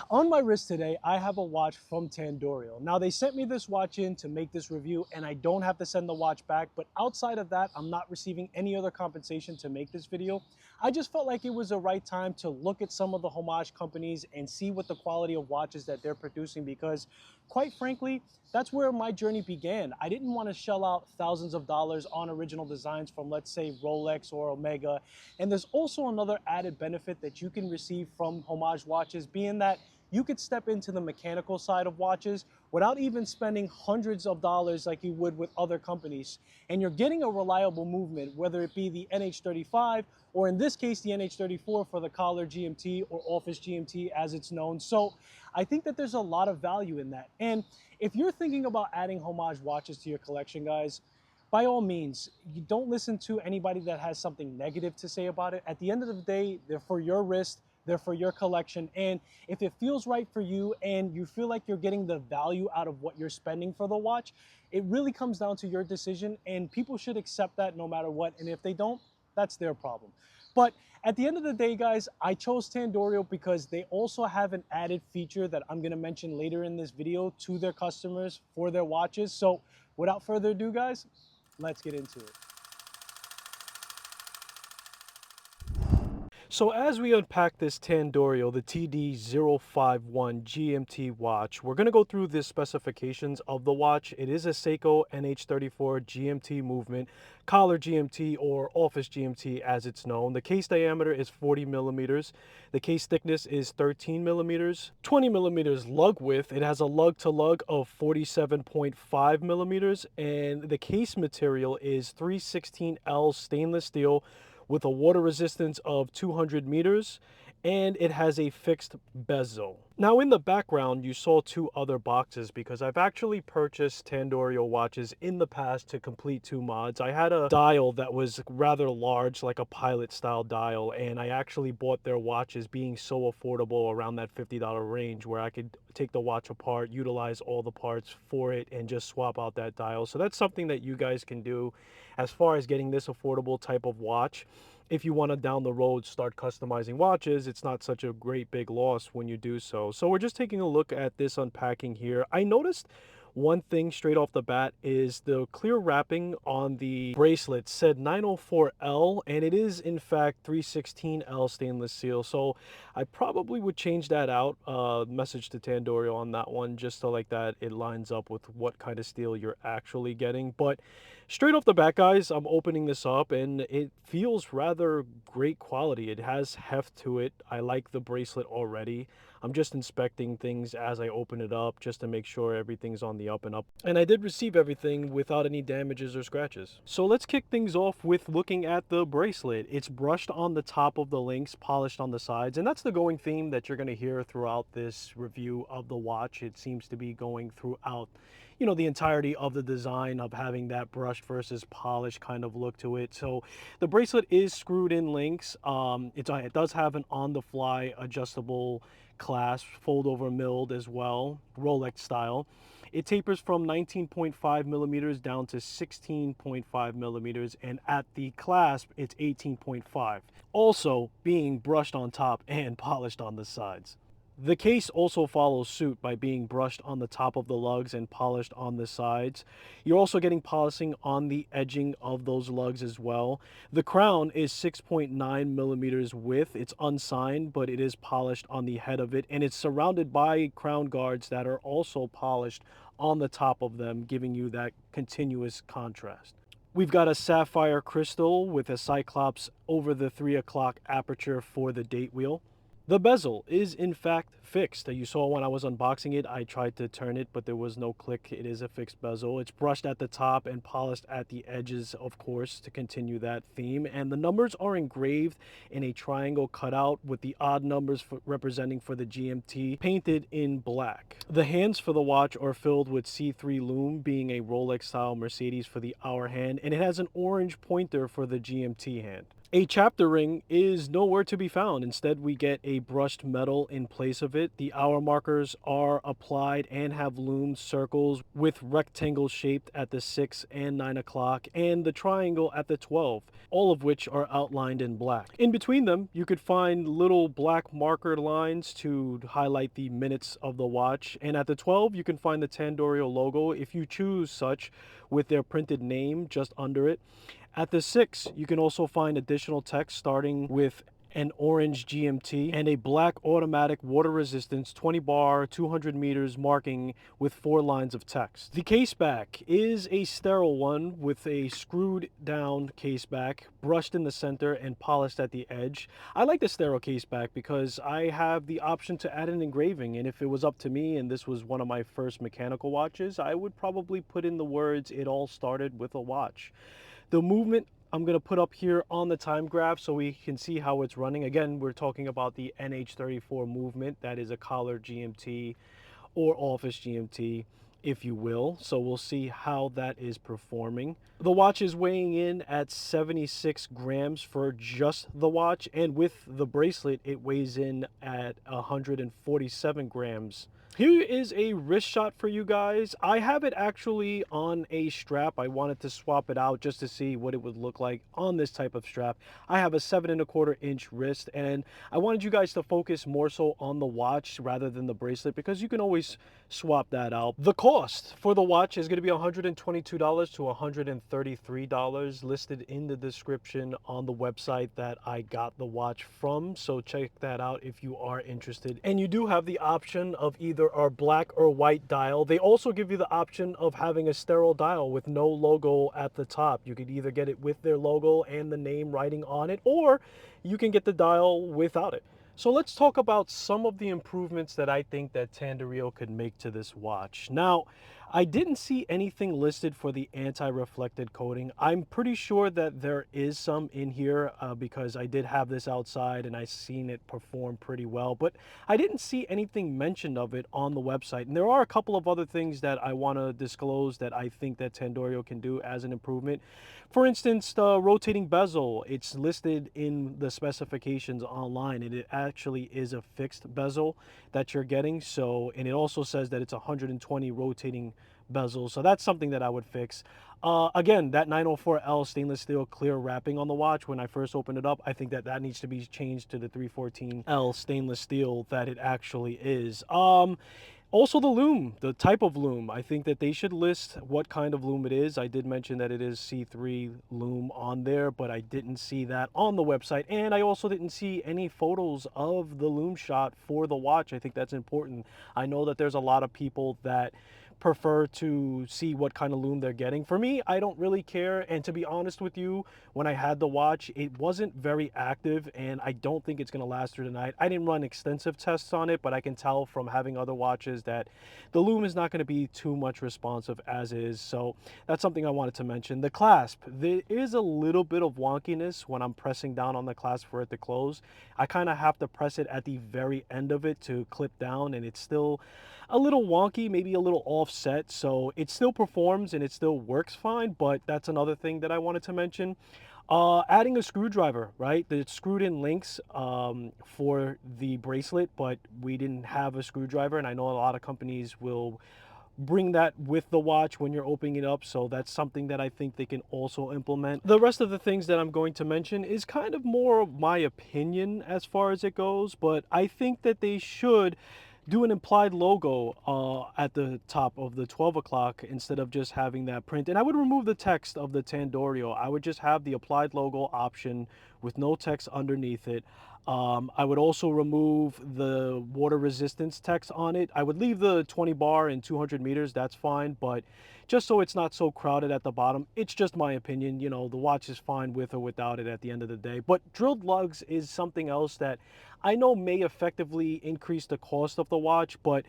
On my wrist today, I have a watch from Tandorio. Now, they sent me this watch in to make this review, and I don't have to send the watch back, but outside of that, I'm not receiving any other compensation to make this video. I just felt like it was the right time to look at some of the homage companies and see what the quality of watches that they're producing, because quite frankly, that's where my journey began. I didn't want to shell out thousands of dollars on original designs from, let's say, Rolex or Omega. And there's also another added benefit that you can receive from homage watches, being that you could step into the mechanical side of watches without even spending hundreds of dollars like you would with other companies. And you're getting a reliable movement, whether it be the NH35 or in this case, the NH34 for the collar GMT or office GMT as it's known. So I think that there's a lot of value in that. And if you're thinking about adding homage watches to your collection, guys, by all means, you don't listen to anybody that has something negative to say about it. At the end of the day, they're for your wrist, they're for your collection. And if it feels right for you and you feel like you're getting the value out of what you're spending for the watch, it really comes down to your decision, and people should accept that no matter what. And if they don't, that's their problem. But at the end of the day, guys, I chose Tandorio because they also have an added feature that I'm gonna mention later in this video to their customers for their watches. So without further ado, guys, let's get into it. So as we unpack this Tandorio, the TD051 GMT watch, we're going to go through the specifications of the watch. It is a Seiko NH34 GMT movement, collar GMT or office GMT as it's known. The case diameter is 40 millimeters. The case thickness is 13 millimeters. 20 millimeters lug width. It has a lug to lug of 47.5 millimeters, and the case material is 316L stainless steel with a water resistance of 200 meters, and it has a fixed bezel. Now in the background, you saw two other boxes because I've actually purchased Tandorio watches in the past to complete two mods. I had a dial that was rather large, like a pilot style dial, and I actually bought their watches being so affordable around that $50 range where I could take the watch apart, utilize all the parts for it, and just swap out that dial. So that's something that you guys can do as far as getting this affordable type of watch. If you want to down the road start customizing watches, it's not such a great big loss when you do so. So we're just taking a look at this unpacking here. I noticed one thing straight off the bat is the clear wrapping on the bracelet said 904L, and it is in fact 316L stainless steel. So I probably would change that out, message to Tandorio on that one, just so like that it lines up with what kind of steel you're actually getting. But straight off the bat, guys, I'm opening this up and it feels rather great quality. It has heft to it. I like the bracelet already. I'm just inspecting things as I open it up just to make sure everything's on the up and up. And I did receive everything without any damages or scratches. So let's kick things off with looking at the bracelet. It's brushed on the top of the links, polished on the sides, and that's the going theme that you're going to hear throughout this review of the watch. It seems to be going throughout, you know, the entirety of the design of having that brushed versus polished kind of look to it. So the bracelet is screwed in links. It does have an on-the-fly adjustable clasp, fold over milled as well, Rolex style. It tapers from 19.5 millimeters down to 16.5 millimeters, and at the clasp it's 18.5, also being brushed on top and polished on the sides. The case also follows suit by being brushed on the top of the lugs and polished on the sides. You're also getting polishing on the edging of those lugs as well. The crown is 6.9 millimeters width. It's unsigned, but it is polished on the head of it, and it's surrounded by crown guards that are also polished on the top of them, giving you that continuous contrast. We've got a sapphire crystal with a cyclops over the 3 o'clock aperture for the date wheel. The bezel is in fact fixed. You saw when I was unboxing it, I tried to turn it, but there was no click. It is a fixed bezel. It's brushed at the top and polished at the edges, of course, to continue that theme. And the numbers are engraved in a triangle cutout with the odd numbers representing for the GMT painted in black. The hands for the watch are filled with C3 lume, being a Rolex style Mercedes for the hour hand, and it has an orange pointer for the GMT hand. A chapter ring is nowhere to be found. Instead, we get a brushed metal in place of it. The hour markers are applied and have loomed circles with rectangles shaped at the 6 and 9 o'clock and the triangle at the 12, all of which are outlined in black. In between them, you could find little black marker lines to highlight the minutes of the watch. And at the 12, you can find the Tandorio logo if you choose such, with their printed name just under it. At the 6, you can also find additional text starting with an orange GMT and a black automatic water resistance 20 bar 200 meters marking with 4 lines of text. The case back is a sterile one with a screwed down case back, brushed in the center and polished at the edge. I like the sterile case back because I have the option to add an engraving, and if it was up to me and this was one of my first mechanical watches, I would probably put in the words "It all started with a watch." The movement I'm going to put up here on the time graph so we can see how it's running. Again, we're talking about the NH34 movement. That is a collar GMT or office GMT, if you will. So we'll see how that is performing. The watch is weighing in at 76 grams for just the watch, and with the bracelet, it weighs in at 147 grams. Here is a wrist shot for you guys. I have it actually on a strap. I wanted to swap it out just to see what it would look like on this type of strap. I have a 7¼ inch wrist, and I wanted you guys to focus more so on the watch rather than the bracelet because you can always swap that out. The cost for the watch is going to be $122 to $133, listed in the description on the website that I got the watch from. So check that out if you are interested. And you do have the option of either our black or white dial. They also give you the option of having a sterile dial with no logo at the top. You could either get it with their logo and the name writing on it, or you can get the dial without it. So let's talk about some of the improvements that I think that Tandorio could make to this watch. Now, I didn't see anything listed for the anti-reflected coating. I'm pretty sure that there is some in here because I did have this outside and I've seen it perform pretty well, but I didn't see anything mentioned of it on the website. And there are a couple of other things that I want to disclose that I think that Tandorio can do as an improvement. For instance, the rotating bezel, it's listed in the specifications online, and it actually is a fixed bezel that you're getting. So, and it also says that it's 120 rotating bezel. So that's something that I would fix. Again, that 904L stainless steel clear wrapping on the watch, when I first opened it up, I think that that needs to be changed to the 314L stainless steel that it actually is. Also the loom, the type of loom, I think that they should list what kind of loom it is. I did mention that it is C3 loom on there, but I didn't see that on the website. And I also didn't see any photos of the loom shot for the watch. I think that's important. I know that there's a lot of people that prefer to see what kind of loom they're getting. For me, I don't really care, and to be honest with you, when I had the watch, it wasn't very active, and I don't think it's going to last through the night. I didn't run extensive tests on it, but I can tell from having other watches that the loom is not going to be too much responsive as is, so that's something I wanted to mention. The clasp, there is a little bit of wonkiness when I'm pressing down on the clasp for it to close. I kind of have to press it at the very end of it to clip down, and it's still a little wonky, maybe a little offset. So it still performs and it still works fine, but that's another thing that I wanted to mention. Adding a screwdriver, right? The screwed in links for the bracelet, but we didn't have a screwdriver, and I know a lot of companies will bring that with the watch when you're opening it up, so that's something that I think they can also implement. The rest of the things that I'm going to mention is kind of more of my opinion as far as it goes, but I think that they should do an implied logo at the top of the 12 o'clock instead of just having that print. And I would remove the text of the Tandorio. I would just have the applied logo option with no text underneath it. I would also remove the water resistance text on it. I would leave the 20 bar and 200 meters, that's fine, but just so it's not so crowded at the bottom. It's just my opinion. You know, the watch is fine with or without it at the end of the day. But drilled lugs is something else that I know may effectively increase the cost of the watch, but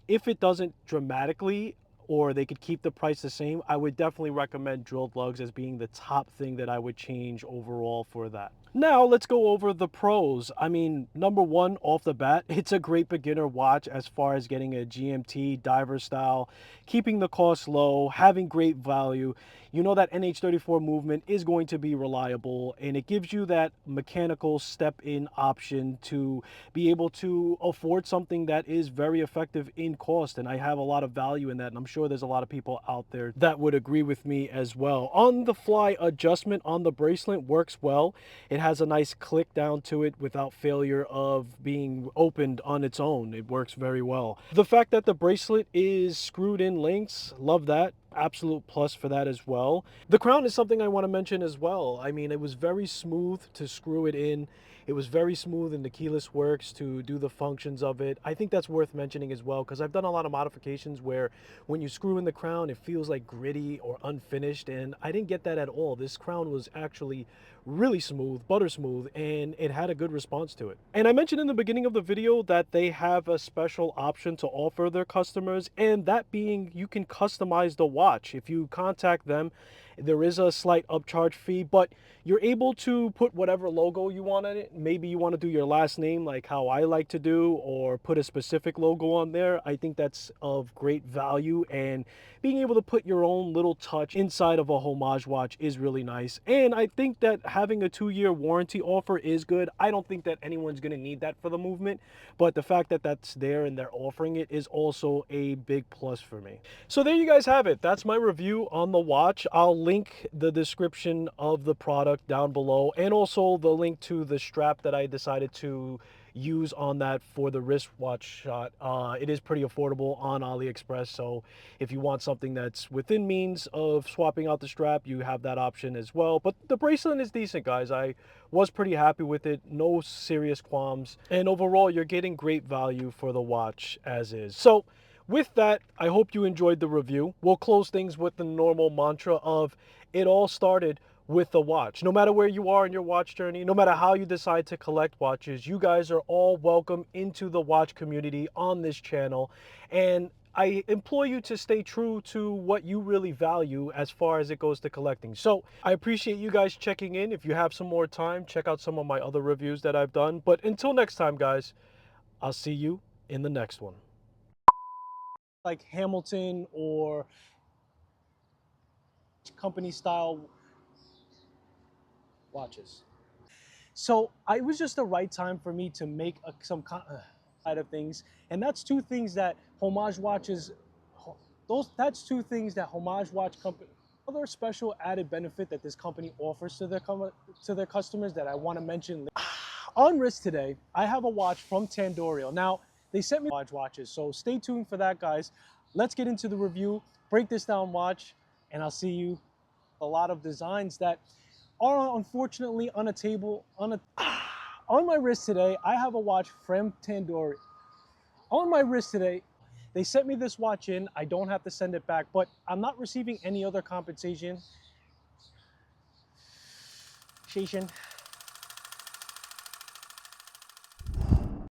if it doesn't dramatically, or they could keep the price the same, I would definitely recommend drilled lugs as being the top thing that I would change overall for that. Now let's go over the pros. I mean, number one, off the bat, it's a great beginner watch as far as getting a GMT diver style, keeping the cost low, having great value. You know that NH34 movement is going to be reliable, and it gives you that mechanical step-in option to be able to afford something that is very effective in cost. And I have a lot of value in that, and I'm sure there's a lot of people out there that would agree with me as well. On the fly adjustment on the bracelet works well. It has a nice click down to it without failure of being opened on its own. It works very well. The fact that the bracelet is screwed in links, love that. Absolute plus for that as well. The crown is something I want to mention as well. I mean, it was very smooth to screw it in. It was very smooth in the keyless works to do the functions of it. I think that's worth mentioning as well, because I've done a lot of modifications where when you screw in the crown, it feels like gritty or unfinished, and I didn't get that at all. This crown was actually really smooth, butter smooth, and it had a good response to it. And I mentioned in the beginning of the video that they have a special option to offer their customers, and that being you can customize the watch. If you contact them, there is a slight upcharge fee, but you're able to put whatever logo you want on it. Maybe you want to do your last name like how I like to do, or put a specific logo on there. I think that's of great value, and being able to put your own little touch inside of a homage watch is really nice. And I think that having a 2-year warranty offer is good. I don't think that anyone's going to need that for the movement, but the fact that that's there and they're offering it is also a big plus for me. So there you guys have it. That's my review on the watch. I'll link the description of the product down below, and also the link to the strap that I decided to use on that for the wristwatch shot. It is pretty affordable on AliExpress, so if you want something that's within means of swapping out the strap, you have that option as well. But the bracelet is decent, guys. I was pretty happy with it. No serious qualms, and overall you're getting great value for the watch as is. So with that, I hope you enjoyed the review. We'll close things with the normal mantra of it all started with the watch. No matter where you are in your watch journey, no matter how you decide to collect watches, you guys are all welcome into the watch community on this channel. And I implore you to stay true to what you really value as far as it goes to collecting. So I appreciate you guys checking in. If you have some more time, check out some of my other reviews that I've done. But until next time, guys, I'll see you in the next one. Like Hamilton or company style watches. So it was just the right time for me to make some side of things, and that's two things that homage watches. That's two things that homage watch company. Other special added benefit that this company offers to their customers that I want to mention. On wrist today, I have a watch from Tandorio. Now they sent me watches, so stay tuned for that, guys. Let's get into the review, break this down watch, and I'll see you. A lot of designs that are unfortunately on a table on my wrist today. I have a watch from Tandoori. On my wrist today, they sent me this watch in. I don't have to send it back, but I'm not receiving any other compensation.